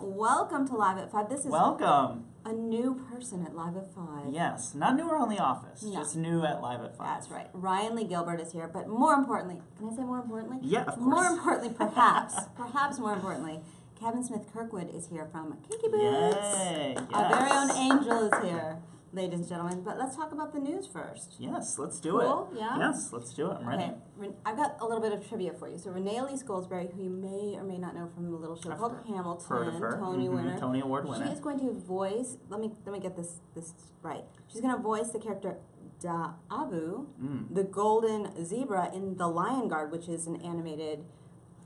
welcome to Live at 5. This is Welcome. a new person at Live at 5. Yes, not newer on The Office, No. just new at Live at 5. That's right. Ryan Lee Gilbert is here, but more importantly, can I say more importantly? Yeah, of course. More importantly, perhaps more importantly, Kevin Smith Kirkwood is here from Kinky Boots. Yay, yes. Our very own Angel is here, ladies and gentlemen. But let's talk about the news first. Yes, let's do Cool, it. yeah? Yes, let's do it. I'm ready. Okay, I've got a little bit of trivia for you. So Renee Elise Goldsberry, who you may or may not know from the little show called Hamilton, Heard of her. Tony winner. Tony Award winner. She is going to voice. Let me get this right. She's going to voice the character Abu, the golden zebra in The Lion Guard, which is an animated.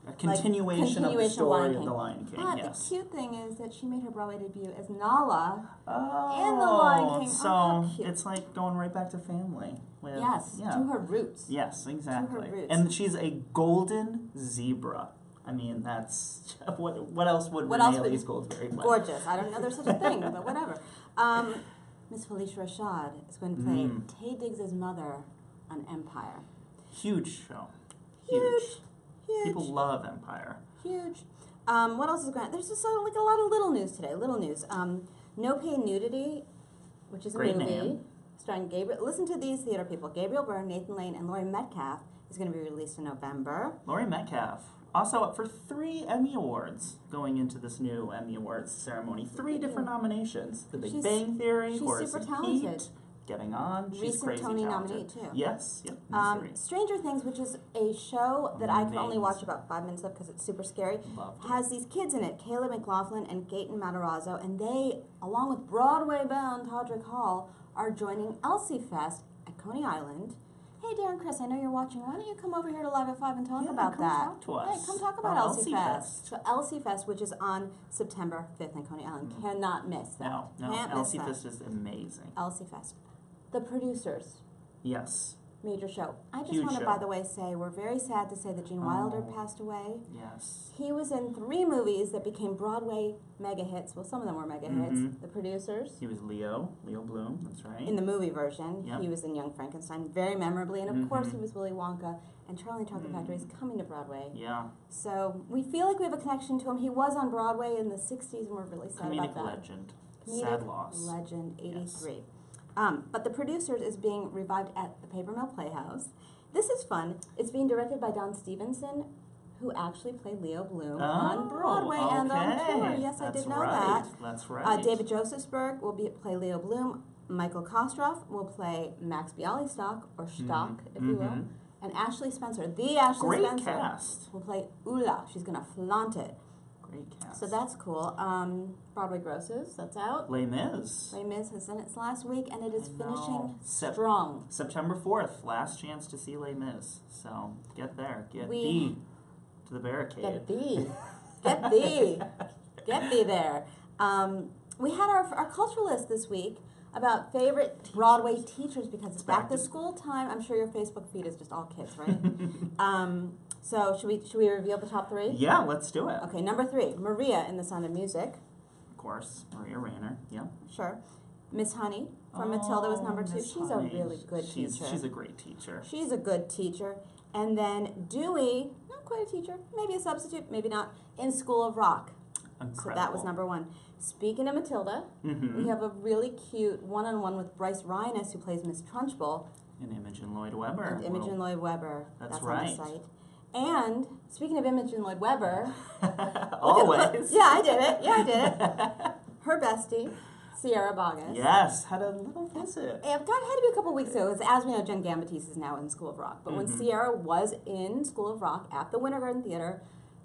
A continuation of the story of The Lion King, But yes. the cute thing is that she made her Broadway debut as Nala in The Lion King. So how cute. it's like going right back to family. With, Yes, yeah. to her roots. Yes, exactly. roots. And she's a golden zebra. I mean, that's what else would What Renee else would- Elise Goldsberry play? Gorgeous. I don't know there's such a thing, but whatever. Miss Felicia Rashad is going to play Taye Diggs' mother on Empire. Huge show. Huge. People love Empire. Huge. What else is going on? There's just like a lot of little news today. Little news. No Pay Nudity, which is a Great movie name. starring Gabriel. Listen to these theater people: Gabriel Byrne, Nathan Lane, and Laurie Metcalf is going to be released in November. Laurie Metcalf, also up for 3 Emmy Awards going into this new Emmy Awards ceremony. 3 different nominations. The Big Bang Theory, she's Horace super and talented. Pete, Getting On. She's Recent crazy Tony talented. nominee too. Yes, yep. Missouri. Stranger Things, which is a show that I can only Amazing. watch about 5 minutes of because it's super scary, Loved it. has these kids in it, Kayla McLaughlin and Gaten Matarazzo, and they, along with Broadway-bound Todrick Hall, are joining Elsie Fest at Coney Island. Hey, Darren, Chris, I know you're watching. Why don't you come over here to Live at 5 and talk about come that? talk to us Hey, come talk about about Elsie Elsie Fest. Fest. So Elsie Fest, which is on September 5th in Coney Island. Cannot miss that. No, Can't miss Elsie that. Fest is amazing. Elsie Fest. The Producers. Yes, Major show. I just Huge want to, show. by the way, say we're very sad to say that Gene Wilder passed away. yes. He was in 3 movies that became Broadway mega hits. Well, some of them were mega hits. The Producers. He was Leo Bloom, that's right. In the movie version, Yep. he was in Young Frankenstein very memorably, and of course he was Willy Wonka. And Charlie and the Chocolate Factory is coming to Broadway. Yeah, So we feel like we have a connection to him. He was on Broadway in the 60s, and we're really sad comedic about that. legend. Comedic Sad loss. legend, 83. But The Producers is being revived at the Paper Mill Playhouse. This is fun. It's being directed by Don Stevenson, who actually played Leo Bloom on Broadway and on tour. Yes, I did know that. That's right. David Josephsberg will play Leo Bloom. Michael Kostroff will play Max Bialystock, or Stock, if you will. And Ashley Spencer, the Ashley Great Spencer, cast. will play Ula. She's going to flaunt it. Great cast. So that's cool. Broadway grosses, that's out. Les Mis. Les Mis has done its last week, and it is I know. finishing Sep- strong. September 4th, last chance to see Les Mis. So get there. Get We- thee to the barricade. Get thee. Get thee. Get thee there. We had our culture list this week about favorite Broadway teachers because it's back to school time. I'm sure your Facebook feed is just all kids, right? So should we reveal the top 3? Yeah, let's do it. Okay, number 3, Maria in The Sound of Music. Of course, Maria Rayner. Yeah. Sure. Miss Honey from Matilda was number 2. Miss She's Honey. a really good teacher. She's a great teacher. She's a good teacher. And then Dewey, not quite a teacher, maybe a substitute, maybe not, in School of Rock. Incredible. So that was number 1. Speaking of Matilda, we have a really cute one-on-one with Bryce Rhinus, who plays Miss Trunchbull. And Imogen Lloyd Webber. And Imogen Lloyd Webber. That's on right. the site. And speaking of Imogen Lloyd Webber, Always. yeah, I did it. Her bestie, Sierra Boggess. Yes, had a little visit. It had to be a couple weeks ago. As we know, Jen Gambatese is now in School of Rock. But when Sierra was in School of Rock at the Winter Garden Theater,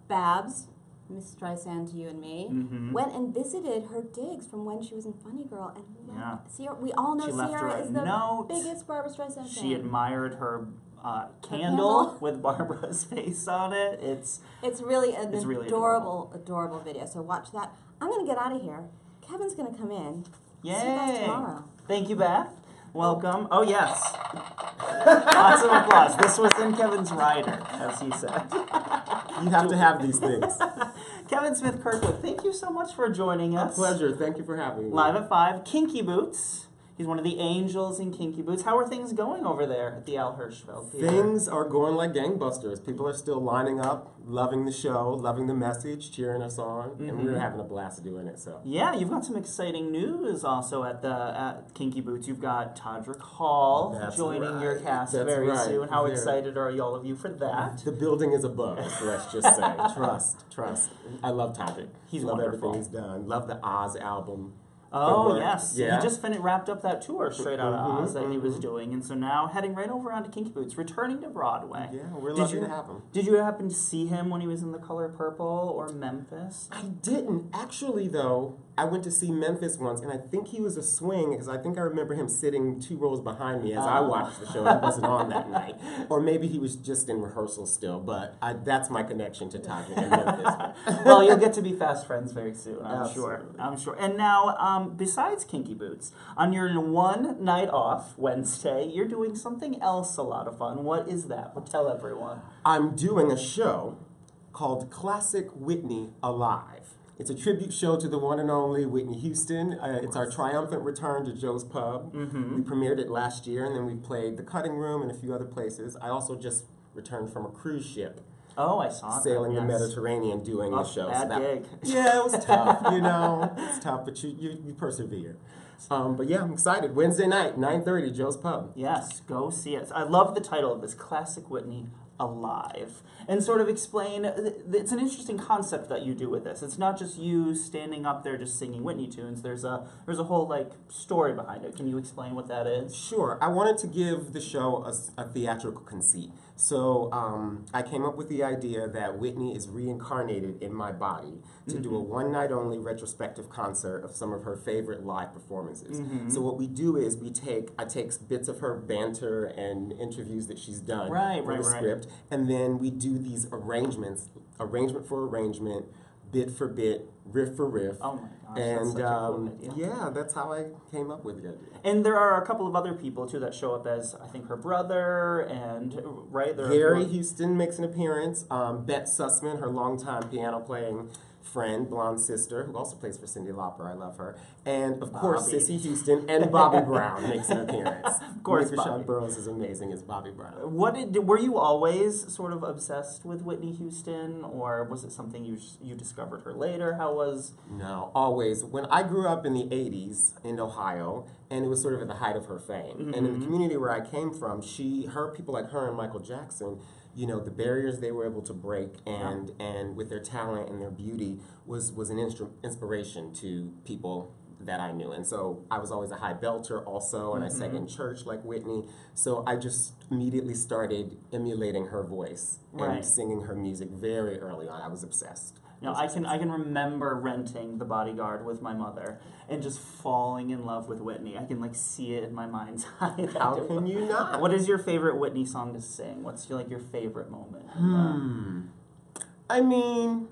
Babs, Miss Streisand to you and me, went and visited her digs from when she was in Funny Girl. And Sierra, we all know She left her Sierra a is the note. biggest Barbara Streisand fan. She admired her candle? candle with Barbara's face on it. It's really an really adorable video. So watch that. I'm going to get out of here. Kevin's going to come in. Yay! See you guys tomorrow. Thank you, Beth. Welcome. Oh, yes. Lots of applause. This was in Kevin's rider, as he said. You have to have these things. Kevin Smith Kirkwood, thank you so much for joining us. A pleasure. Thank you for having me. Live at 5, Kinky Boots. He's one of the angels in Kinky Boots. How are things going over there at the Al Hirschfeld Theater? Things are going like gangbusters. People are still lining up, loving the show, loving the message, cheering us on, and we're having a blast doing it. So yeah, you've got some exciting news also at Kinky Boots. You've got Todrick Hall joining your cast very soon. How excited are all of you for that? The building is a buzz, let's just say. Trust. I love Todrick. He's love wonderful. Everything he's done. Love the Oz album. Oh, yes. Yeah. He just wrapped up that tour straight out of Oz that he was doing, and so now heading right over onto Kinky Boots, returning to Broadway. Yeah, we're lucky to have him. Did you happen to see him when he was in The Color Purple or Memphis? I didn't. Actually, though, I went to see Memphis once, and I think he was a swing, because I think I remember him sitting 2 rows behind me as I watched the show. He wasn't on that night. Or maybe he was just in rehearsal still, but that's my connection to Todrick and Memphis. Well, you'll get to be fast friends very soon, I'm sure. Absolutely. I'm sure. And now, besides Kinky Boots, on your one night off, Wednesday, you're doing something else a lot of fun. What is that? Well, tell everyone. I'm doing a show called Classic Whitney Alive. It's a tribute show to the one and only Whitney Houston. It's our triumphant return to Joe's Pub. We premiered it last year, and then we played the Cutting Room and a few other places. I also just returned from a cruise ship. Oh, I saw that. Sailing the Mediterranean doing the show. Bad gig. Yeah, it was tough, It's tough, but you persevere. But yeah, I'm excited. Wednesday night, 9:30, Joe's Pub. Yes, go see it. I love the title of this, Classic Whitney Alive. And sort of explain, it's an interesting concept that you do with this. It's not just you standing up there just singing Whitney tunes. There's a whole story behind it. Can you explain what that is? Sure. I wanted to give the show a theatrical conceit. So I came up with the idea that Whitney is reincarnated in my body to do a one-night-only retrospective concert of some of her favorite live performances. So what we do is I take bits of her banter and interviews that she's done for the script, and then we do these arrangements, arrangement for arrangement, bit for bit, riff for riff. Oh my gosh, and that's such a cool idea. Yeah, that's how I came up with the idea. And there are a couple of other people too that show up as, I think, her brother and Gary Houston makes an appearance. Bette Sussman, her longtime piano playing friend, blonde sister, who also plays for Cyndi Lauper. I love her. And of course, Cissy Houston and Bobby Brown makes an appearance. Of course, Rashad Burroughs is amazing as Bobby Brown. Were you always sort of obsessed with Whitney Houston, or was it something you discovered her later? How was? No, always. When I grew up in the 80s in Ohio, and it was sort of at the height of her fame, and in the community where I came from, people like her and Michael Jackson, the barriers they were able to break and with their talent and their beauty was an inspiration to people that I knew. And so I was always a high belter also, and I sang in church like Whitney. So I just immediately started emulating her voice and singing her music very early on. I was obsessed. I can remember renting The Bodyguard with my mother and just falling in love with Whitney. I can see it in my mind's eye. How can you not? What is your favorite Whitney song to sing? What's your favorite moment? I mean,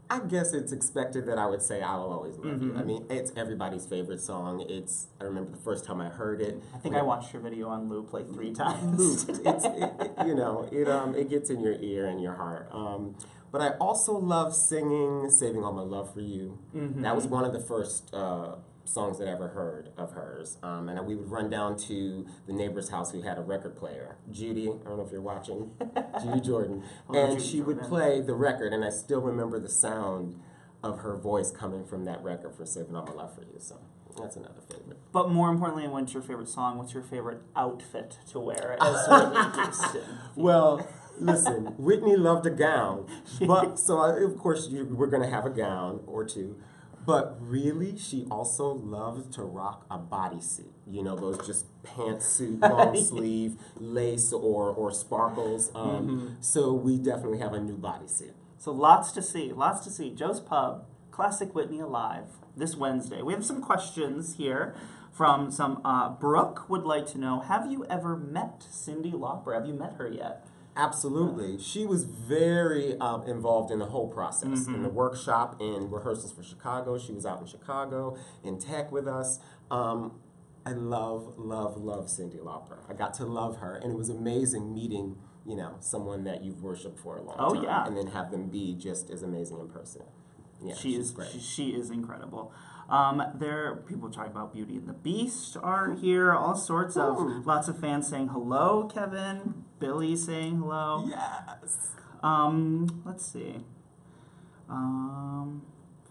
I guess it's expected that I would say I Will Always Love You. I mean, it's everybody's favorite song. I remember the first time I heard it. I think I watched your video on loop 3 times. It gets in your ear and your heart. But I also love singing Saving All My Love for You. That was one of the first songs that I ever heard of hers. And we would run down to the neighbor's house who had a record player. Judy, I don't know if you're watching, Judy Jordan. And she would play the record, and I still remember the sound of her voice coming from that record for Saving All My Love for You. So that's another favorite. But more importantly, what's your favorite song? What's your favorite outfit to wear as Whitney Houston? Well, listen, Whitney loved a gown, of course we're going to have a gown or two. But really, she also loved to rock a bodysuit. Those just pantsuit, long sleeve, lace or sparkles. So we definitely have a new bodysuit. So lots to see. Joe's Pub, Classic Whitney Alive, this Wednesday. We have some questions here from Brooke would like to know, have you ever met Cyndi Lauper? Have you met her yet? Absolutely. She was very involved in the whole process, in the workshop, in rehearsals for Chicago. She was out in Chicago, in tech with us. I love Cyndi Lauper. I got to love her, and it was amazing meeting, someone that you've worshipped for a long time, and then have them be just as amazing in person. Yeah, she she's is great. she is incredible. There, people talking about Beauty and the Beast are here. All sorts of lots of fans saying hello. Kevin, Billy saying hello. Yes. Let's see.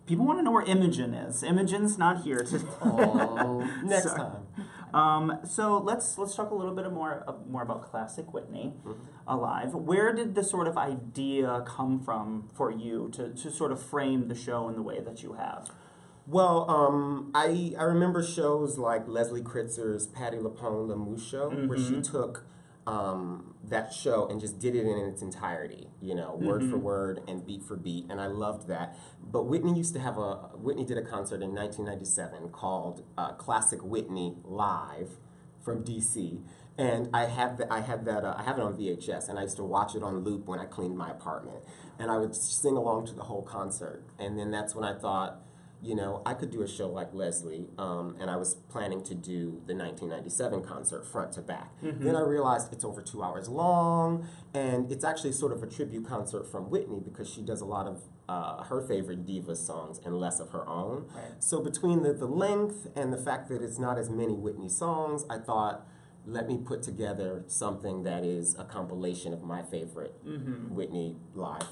People want to know where Imogen is. Imogen's not here today. Oh, next Sorry. time. So let's talk a little bit more about Classic Whitney Alive. Where did the sort of idea come from for you to sort of frame the show in the way that you have? Well, I remember shows like Leslie Kritzer's Patti LuPone, The Moose Show, where she took that show and just did it in its entirety, you know, word for word and beat for beat, and I loved that. But Whitney did a concert in 1997 called Classic Whitney Live from DC, and I have it on VHS, and I used to watch it on loop when I cleaned my apartment, and I would sing along to the whole concert, and then that's when I thought, you know, I could do a show like Leslie, and I was planning to do the 1997 concert front to back. Then I realized it's over 2 hours long, and it's actually sort of a tribute concert from Whitney because she does a lot of her favorite diva songs and less of her own. Right. So between the length and the fact that it's not as many Whitney songs, I thought, let me put together something that is a compilation of my favorite Whitney live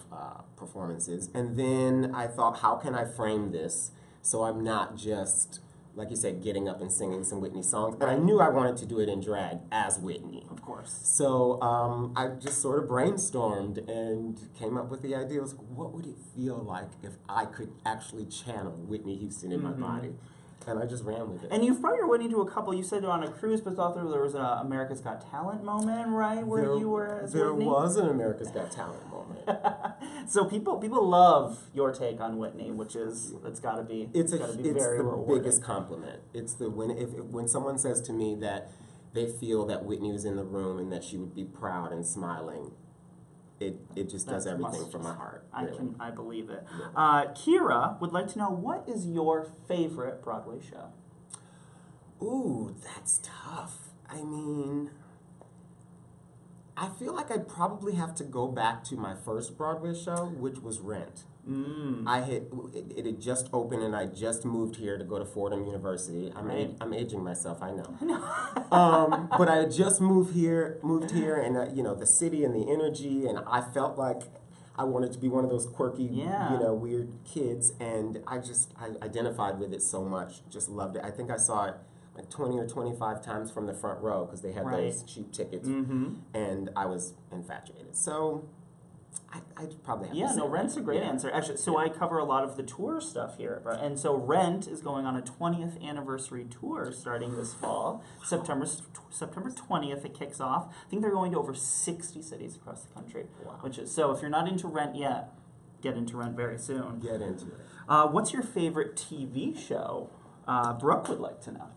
performances. And then I thought, how can I frame this so I'm not just, like you said, getting up and singing some Whitney songs. And I knew I wanted to do it in drag as Whitney. Of course. So I just sort of brainstormed and came up with the idea. I was, what would it feel like if I could actually channel Whitney Houston in my body? And I just ran with it. And you've brought your Whitney to a couple. You said on a cruise, but thought there was an America's Got Talent moment, right? Where you were as There Whitney? was an America's Got Talent moment. So people love your take on Whitney, which is it's got to be It's very the rewarding. biggest compliment. It's the when someone says to me that they feel that Whitney was in the room and that she would be proud and smiling. It just does That everything must- from my heart. Really. I believe it. Yeah. Kira would like to know, what is your favorite Broadway show? Ooh, that's tough. I mean, I feel like I'd probably have to go back to my first Broadway show, which was Rent. It had just opened, and I just moved here to go to Fordham University. I'm aging myself, I know. But I had just moved here, and you know, the city and the energy, and I felt like I wanted to be one of those quirky, you know, weird kids, and I identified with it so much, just loved it. I think I saw it like 20 or 25 times from the front row because they had those cheap tickets, and I was infatuated. So I'd probably have to say Rent's a great answer. Actually, so I cover a lot of the tour stuff here, and so Rent is going on a 20th anniversary tour starting this fall, September 20th. It kicks off. I think they're going to over 60 cities across the country. Wow. Which is, so if you're not into Rent yet, get into Rent very soon. Get into it. What's your favorite TV show? Brooke would like to know.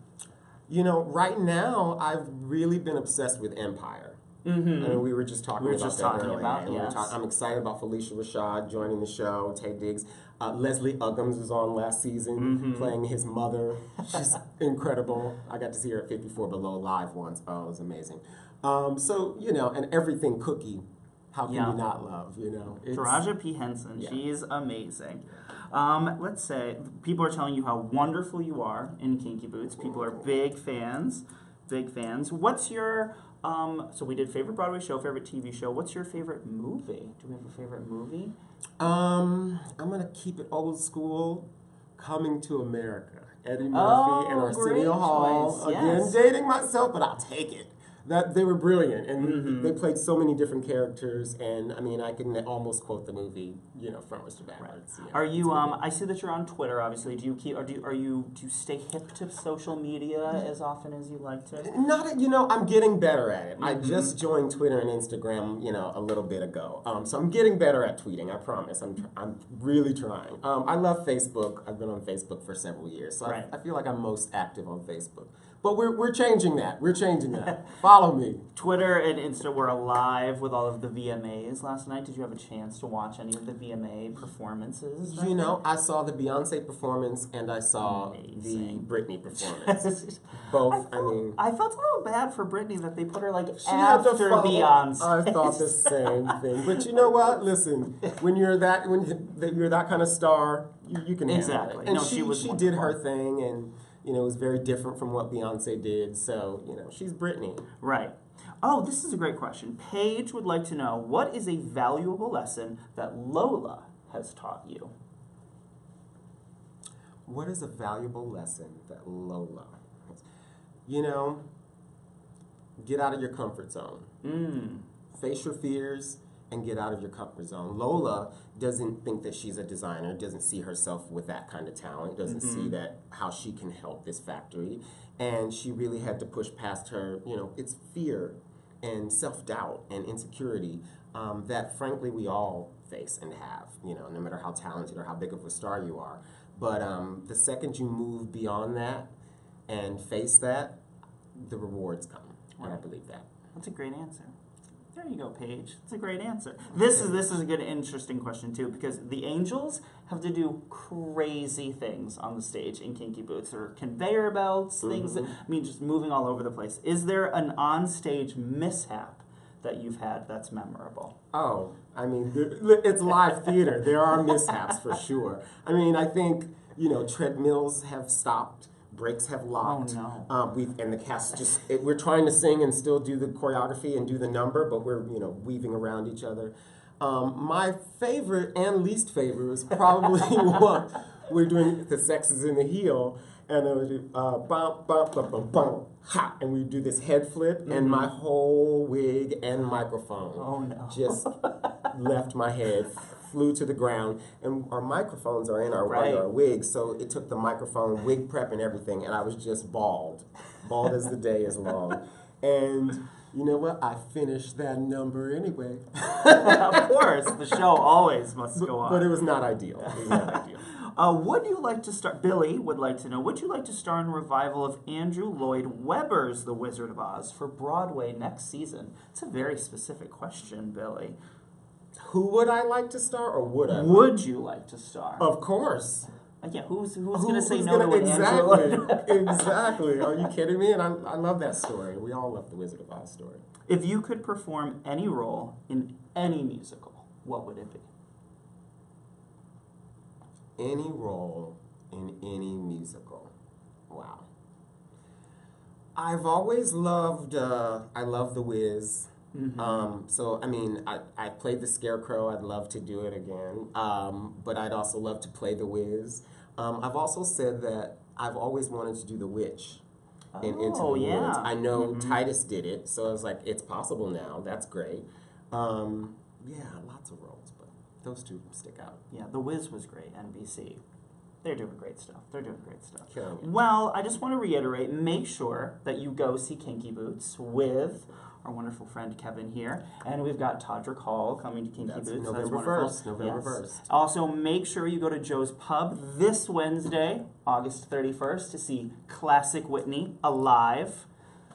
You know, right now I've really been obsessed with Empire. And we were just talking about that earlier. I'm excited about Felicia Rashad joining the show, Tay Diggs. Leslie Uggams was on last season playing his mother. She's incredible. I got to see her at 54 Below live once. Oh, it was amazing. So, you know, and everything Cookie, how can you not love, you know? Taraja P. Henson, she's amazing. Let's say, people are telling you how wonderful you are in Kinky Boots. People are big fans. What's your... so we did favorite Broadway show, favorite TV show. What's your favorite movie? Do we have a favorite movie? I'm gonna keep it old school. Coming to America. Eddie Murphy and Arsenio Hall. Choice. Again, Yes. dating myself, but I'll take it. That they were brilliant, and they played so many different characters. And I mean, I can almost quote the movie, you know, frontwards to backwards. Right. Are you? I see that you're on Twitter. Obviously, do you stay hip to social media as often as you like to? Not, you know, I'm getting better at it. I just joined Twitter and Instagram, you know, a little bit ago. So I'm getting better at tweeting. I promise. I'm really trying. I love Facebook. I've been on Facebook for several years, so I feel like I'm most active on Facebook. But we're changing that. We're changing that. Follow me. Twitter and Insta were alive with all of the VMAs last night. Did you have a chance to watch any of the VMA performances? You know, I saw the Beyonce performance and I saw Amazing. the Britney performance. Both, I felt a little bad for Britney that they put her like she had to after follow. Beyonce. I thought the same thing. But you know what? Listen, when you're that kind of star, you can handle Exactly. it. And No, she was did her wonderful. thing, and you know, it was very different from what Beyonce did. So you know, she's Britney. Right. Oh, this is a great question. Paige would like to know, what is a valuable lesson that Lola has taught you? What is a valuable lesson that Lola? You know, get out of your comfort zone. Face your fears and get out of your comfort zone. Lola doesn't think that she's a designer, doesn't see herself with that kind of talent, doesn't see that how she can help this factory. And she really had to push past her, you know, it's fear and self-doubt and insecurity that frankly we all face and have, you know, no matter how talented or how big of a star you are. But the second you move beyond that and face that, the rewards come. And I believe that. That's a great answer. There you go, Paige. That's a great answer. This is a good, interesting question too, because the Angels have to do crazy things on the stage in Kinky Boots. There are conveyor belts, things that, I mean, just moving all over the place. Is there an on-stage mishap that you've had that's memorable? Oh, I mean, it's live theater. There are mishaps for sure. I mean, I think, you know, treadmills have stopped. Brakes have locked. Oh no! And the cast we're trying to sing and still do the choreography and do the number, but we're weaving around each other. My favorite and least favorite is probably what we're doing. The Sex is in the Heel, and then we do bum bum bum bum bum ha, and we do this head flip, and my whole wig and microphone just left my head. Flew to the ground, and our microphones are in our wigs, so it took the microphone, wig prep, and everything, and I was just bald as the day is long. And you know what? I finished that number anyway. Of course, the show always must go on. But it was not ideal. It was not ideal. Would you like to start? Billy would like to know. Would you like to star in a revival of Andrew Lloyd Webber's The Wizard of Oz for Broadway next season? It's a very specific question, Billy. Who would I like to star, or would I? Would you like to star? Of course. Yeah, who's going to say no to an exactly, Andrew Lloyd? Exactly. Are you kidding me? And I love that story. We all love the Wizard of Oz story. If you could perform any role in any musical, what would it be? Any role in any musical. Wow. I've always loved, I love The Wiz. So, I mean, I played the Scarecrow. I'd love to do it again. But I'd also love to play the Wiz. I've also said that I've always wanted to do the Witch in Into the Woods. I know Titus did it, so I was like, it's possible now. That's great. Yeah, lots of roles, but those two stick out. Yeah, The Wiz was great, NBC. They're doing great stuff. They're doing great stuff. Killing it. Well, I just want to reiterate, make sure that you go see Kinky Boots with our wonderful friend Kevin here. And we've got Todrick Hall coming to Kinky That's Boots. November That's 1st. November Yes. 1st. Also, make sure you go to Joe's Pub this Wednesday, August 31st, to see Classic Whitney Alive,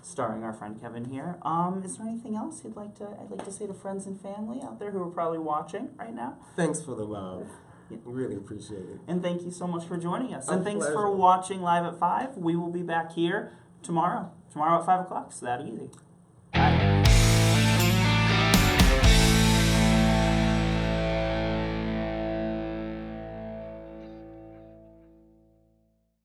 starring our friend Kevin here. Is there anything else I'd like to say to friends and family out there who are probably watching right now? Thanks for the love. Really appreciate it. And thank you so much for joining us. A And thanks for pleasure. watching Live at 5. We will be back here tomorrow. Tomorrow at 5 o'clock. So that easy. Bye.